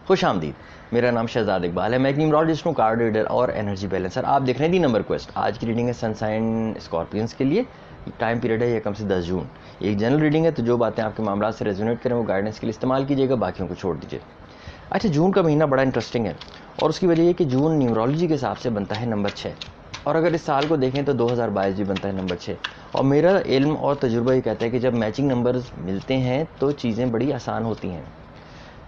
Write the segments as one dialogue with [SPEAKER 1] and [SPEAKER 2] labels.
[SPEAKER 1] खुश आमदीद। मेरा नाम शहजाद इकबाल है। मैं एक न्यूमरोलॉजिस्ट हूँ, कार्ड रीडर और एनर्जी बैलेंसर। आप देख रहे हैं दी नंबर क्वेस्ट। आज की रीडिंग है सनसाइन स्कॉर्पियंस के लिए। टाइम पीरियड है 1 से 10 जून। एक जनरल रीडिंग है, तो जो बातें आपके मामला से रेजोनेट करें वो गाइडेंस के लिए इस्तेमाल कीजिएगा, बाकियों को छोड़ दीजिए। अच्छा, जून का महीना बड़ा इंटरेस्टिंग है और उसकी वजह ये कि जून न्यूमरोलॉजी के हिसाब से बनता है नंबर 6, और अगर इस साल को देखें तो 2022 भी बनता है नंबर 6। और मेरा इल्म और तजुर्बा ये कहता है कि जब मैचिंग नंबर्स मिलते हैं तो चीज़ें बड़ी आसान होती हैं।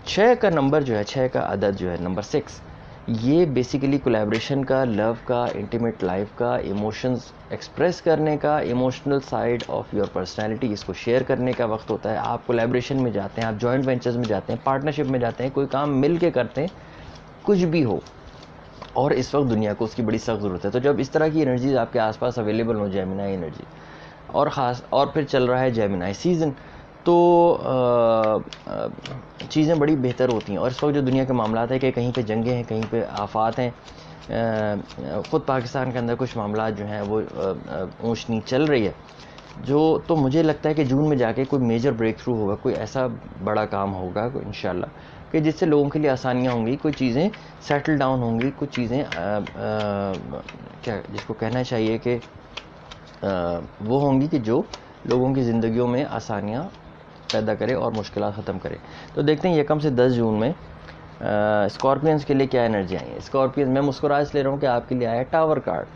[SPEAKER 1] 6 का नंबर जो है, 6 का अदद जो है, नंबर 6, ये बेसिकली कोलैबोरेशन का, लव का, इंटीमेट लाइफ का, इमोशंस एक्सप्रेस करने का, emotional side of your personality, इसको शेयर करने का वक्त होता है। आप कोलैबोरेशन में जाते हैं, आप जॉइंट वेंचर्स में जाते हैं, पार्टनरशिप में जाते हैं, कोई काम मिल के करते हैं, कुछ भी हो। और इस वक्त दुनिया को उसकी बड़ी सख्त ज़रूरत है। तो जब इस तरह की एनर्जीज आपके आसपास अवेलेबल हो, जेमिनाई एनर्जी, और ख़ास और फिर चल रहा है जेमिनाई सीज़न, तो चीज़ें बड़ी बेहतर होती हैं। और इस वक्त जो दुनिया के मामला है कि कहीं पे जंगें हैं, कहीं पे आफात हैं, ख़ुद पाकिस्तान के अंदर कुछ मामला जो हैं वो ऊंच नीच चल रही है, जो तो मुझे लगता है कि जून में जाके कोई मेजर ब्रेक थ्रू होगा, कोई ऐसा बड़ा काम होगा इंशाल्लाह कि जिससे लोगों के लिए आसानियाँ होंगी, कुछ चीज़ें सेटल डाउन होंगी, कुछ चीज़ें क्या जिसको कहना चाहिए कि वो होंगी कि जो लोगों की ज़िंदगियों में आसानियाँ पैदा करे और मुश्किलात ख़त्म करे। तो देखते हैं 1 से 10 जून में स्कॉर्पियंस के लिए क्या एनर्जी आई है। स्कॉर्पियंस, मैं मुस्कुरा इसलिए रहा हूँ कि आपके लिए आया टावर कार्ड।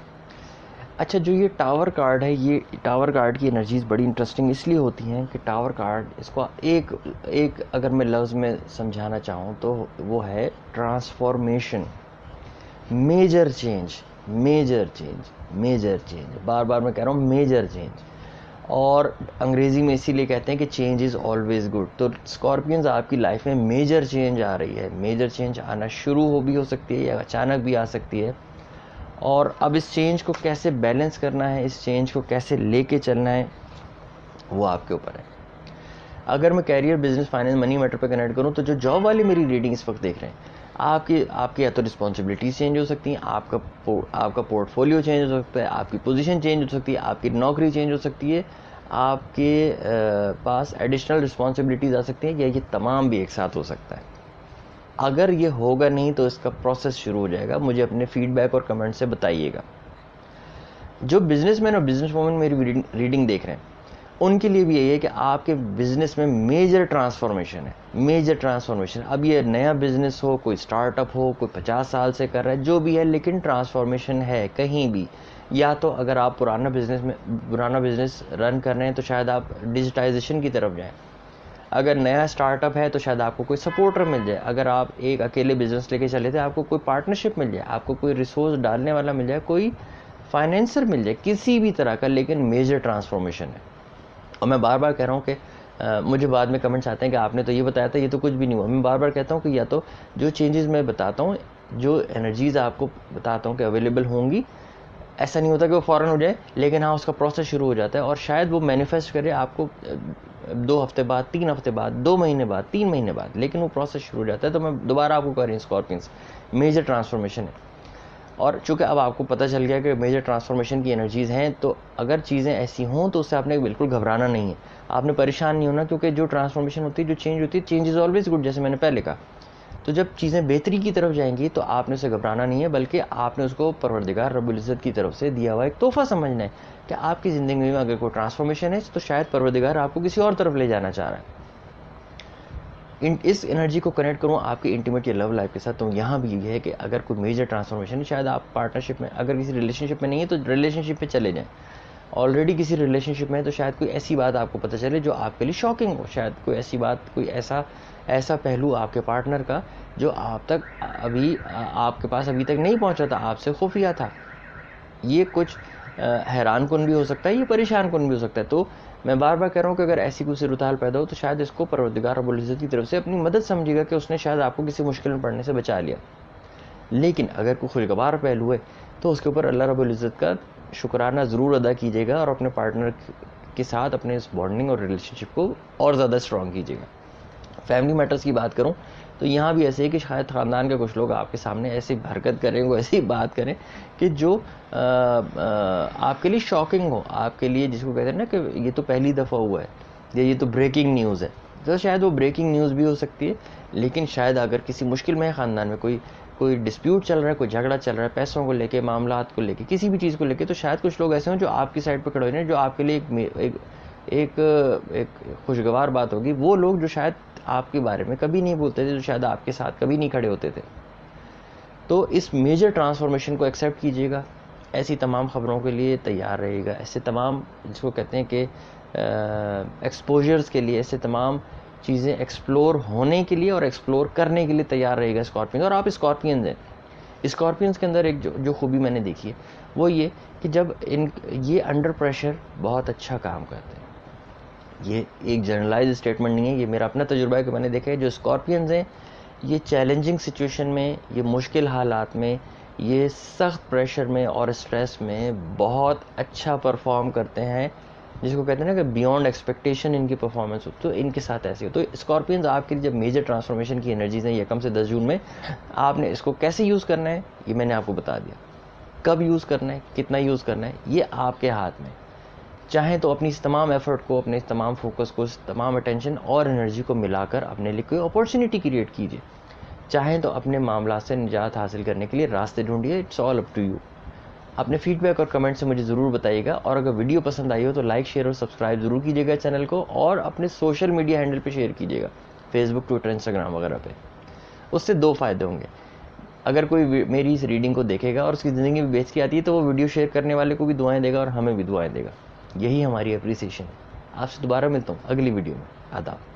[SPEAKER 1] अच्छा, जो ये टावर कार्ड है, ये टावर कार्ड की एनर्जीज़ बड़ी इंटरेस्टिंग इसलिए होती हैं कि टावर कार्ड, इसको एक अगर मैं लफ्ज़ में समझाना चाहूँ तो वो है transformation, major change, major change, major change. बार बार मैं कह रहा हूँ मेजर चेंज, और अंग्रेज़ी में इसीलिए कहते हैं कि चेंज इज़ ऑलवेज़ गुड। तो स्कॉर्पियंस, आपकी लाइफ में मेजर चेंज आ रही है। मेजर चेंज आना शुरू हो सकती है या अचानक भी आ सकती है, और अब इस चेंज को कैसे बैलेंस करना है, इस चेंज को कैसे लेके चलना है, वो आपके ऊपर है। अगर मैं career, business, finance, money matter पे कनेक्ट करूँ, तो जो जॉब वाली मेरी रीडिंग इस वक्त देख रहे हैं, आपकी या तो रिस्पॉन्सिबिलिटीज़ चेंज हो सकती हैं, आपका पोर्टफोलियो चेंज हो सकता है, आपकी पोजीशन चेंज हो सकती है, आपकी नौकरी चेंज हो सकती है, आपके पास एडिशनल रिस्पॉन्सिबिलिटीज़ आ सकती हैं, या ये तमाम भी एक साथ हो सकता है। अगर ये होगा नहीं तो इसका प्रोसेस शुरू हो जाएगा। मुझे अपने फीडबैक और कमेंट से बताइएगा। जो बिजनेसमैन और बिजनेस वूमेन मेरी रीडिंग देख रहे हैं, उनके लिए भी यही है कि आपके बिजनेस में मेजर ट्रांसफॉर्मेशन है, मेजर ट्रांसफॉर्मेशन। अब ये नया बिजनेस हो, कोई स्टार्टअप हो, कोई 50 साल से कर रहा है, जो भी है, लेकिन ट्रांसफॉर्मेशन है कहीं भी। या तो अगर आप पुराना बिजनेस रन कर रहे हैं तो शायद आप डिजिटाइजेशन की तरफ जाएं। अगर नया स्टार्टअप है तो शायद आपको कोई सपोर्टर मिल जाए। अगर आप एक अकेले बिजनेस लेके चले थे, आपको कोई पार्टनरशिप मिल जाए, आपको कोई रिसोर्स डालने वाला मिल जाए, कोई फाइनेंसर मिल जाए, किसी भी तरह का, लेकिन मेजर ट्रांसफॉर्मेशन है। और मैं बार बार कह रहा हूँ कि मुझे बाद में कमेंट्स आते हैं कि आपने तो ये बताया था, ये तो कुछ भी नहीं हुआ। मैं बार बार कहता हूँ कि या तो जो चेंजेस मैं बताता हूँ, जो एनर्जीज़ आपको बताता हूँ कि अवेलेबल होंगी, ऐसा नहीं होता कि वो फ़ौरन हो जाए, लेकिन हाँ, उसका प्रोसेस शुरू हो जाता है, और शायद वो मैनिफेस्ट करे आपको 2 हफ्ते बाद, 3 हफ्ते बाद, 2 महीने बाद, 3 महीने बाद, लेकिन वो प्रोसेस शुरू हो जाता है। तो मैं दोबारा आपको कह रही हूँ, स्कॉर्पियंस, मेजर ट्रांसफॉर्मेशन है। और चूँकि अब आपको पता चल गया कि मेजर ट्रांसफॉर्मेशन की एनर्जीज़ हैं, तो अगर चीज़ें ऐसी हों तो उससे आपने बिल्कुल घबराना नहीं है, आपने परेशान नहीं होना, क्योंकि जो ट्रांसफॉर्मेशन होती है, जो चेंज होती है, चेंज इज़ ऑलवेज़ गुड, जैसे मैंने पहले कहा। तो जब चीज़ें बेहतरी की तरफ जाएंगी तो आपने उसे घबराना नहीं है, बल्कि आपने उसको परवरदिगार रब्बुल इज़्ज़त की तरफ से दिया हुआ एक तोहफ़ा समझना है कि आपकी ज़िंदगी में अगर कोई ट्रांसफॉर्मेशन है तो शायद परवरदिगार आपको किसी और तरफ ले जाना चाह रहा है। इस एनर्जी को कनेक्ट करूँ आपकी इंटीमेट या लव लाइफ के साथ, तो यहाँ भी ये है कि अगर कोई मेजर ट्रांसफॉर्मेशन है, शायद आप पार्टनरशिप में, अगर किसी रिलेशनशिप में नहीं है तो रिलेशनशिप पे चले जाएं। ऑलरेडी किसी रिलेशनशिप में है तो शायद कोई ऐसी बात आपको पता चले जो आपके लिए शॉकिंग हो, शायद कोई ऐसी बात, कोई ऐसा पहलू आपके पार्टनर का जो आपके पास अभी तक नहीं पहुंचा था, आपसे खुफिया था। ये कुछ हैरान कुन भी हो सकता है, ये परेशान कुन भी हो सकता है। तो मैं बार बार कह रहा हूँ कि अगर ऐसी कोई सूरत हाल पैदा हो तो शायद इसको परवरदिगार रब्बुल इज़्ज़त की तरफ से अपनी मदद समझिएगा कि उसने शायद आपको किसी मुश्किल में पड़ने से बचा लिया। लेकिन अगर कोई खुशगवार पहलू है तो उसके ऊपर अल्लाह रब्बुल इज़्ज़त का शुक्राना ज़रूर अदा कीजिएगा, और अपने पार्टनर के साथ अपने इस बॉन्डिंग और रिलेशनशिप को और ज़्यादा स्ट्रॉन्ग कीजिएगा। फैमिली मैटर्स की बात करूं तो यहाँ भी ऐसे है कि शायद ख़ानदान के कुछ लोग आपके सामने ऐसी हरकत करें, वो ऐसी बात करें कि जो आपके लिए शॉकिंग हो, आपके लिए, जिसको कहते हैं ना कि ये तो पहली दफ़ा हुआ है, या ये तो ब्रेकिंग न्यूज़ है, तो शायद वो ब्रेकिंग न्यूज़ भी हो सकती है, लेकिन शायद अगर किसी मुश्किल में ख़ानदान में कोई डिस्प्यूट चल रहा है, कोई झगड़ा चल रहा है, पैसों को लेके, मामलात को लेके, किसी भी चीज़ को लेके, तो शायद कुछ लोग ऐसे हों जो आपकी साइड पे खड़े हो जाएं, जो आपके लिए एक खुशगवार बात होगी। वो लोग जो शायद आपके बारे में कभी नहीं बोलते थे, जो शायद आपके साथ कभी नहीं खड़े होते थे। तो इस मेजर ट्रांसफॉर्मेशन को एक्सेप्ट कीजिएगा, ऐसी तमाम ख़बरों के लिए तैयार रहिएगा, ऐसे तमाम जिसको कहते हैं कि एक्सपोजर्स के लिए, ऐसे तमाम चीज़ें एक्सप्लोर होने के लिए और एक्सप्लोर करने के लिए तैयार रहेगा स्कॉर्पियन। और आप स्कॉर्पियंस हैं, स्कॉर्पियंस के अंदर एक जो खूबी मैंने देखी है वो ये कि जब ये अंडर प्रेशर बहुत अच्छा काम करते हैं। ये एक जनरलाइज स्टेटमेंट नहीं है, ये मेरा अपना तजुर्बा है कि मैंने देखा है जो स्कॉर्पियंस हैं ये चैलेंजिंग सिचुएशन में, ये मुश्किल हालात में, ये सख्त प्रेशर में और स्ट्रेस में बहुत अच्छा परफॉर्म करते हैं, जिसको कहते हैं ना कि बियॉन्ड एक्सपेक्टेशन इनकी परफॉर्मेंस हो। तो इनके साथ ऐसे हो। तो स्कॉर्पियंस आपके लिए जब मेजर ट्रांसफॉर्मेशन की एनर्जीज हैं ये कम से 10 जून में, आपने इसको कैसे यूज़ करना है ये मैंने आपको बता दिया। कब यूज़ करना है, कितना यूज़ करना है, ये आपके हाथ में। चाहें तो अपनी इस तमाम एफर्ट को, अपने इस तमाम फोकस को, इस तमाम अटेंशन और एनर्जी को मिलाकर अपने लिए कोई अपॉर्चुनिटी क्रिएट कीजिए। चाहें तो अपने मामला से निजात हासिल करने के लिए रास्ते ढूंढिए। It's all up to you. अपने फीडबैक और कमेंट से मुझे ज़रूर बताइएगा, और अगर वीडियो पसंद आई हो तो लाइक, शेयर और सब्सक्राइब ज़रूर कीजिएगा चैनल को, और अपने सोशल मीडिया हैंडल पे शेयर कीजिएगा, फेसबुक, ट्विटर, इंस्टाग्राम वगैरह पे। उससे 2 फ़ायदे होंगे। अगर कोई मेरी इस रीडिंग को देखेगा और उसकी ज़िंदगी में बेइज्जती आती है तो वो वीडियो शेयर करने वाले को भी दुआएं देगा और हमें भी दुआएं देगा। यही हमारी अप्रिसिएशन है। आपसे दोबारा मिलता हूँ अगली वीडियो में। आदाब।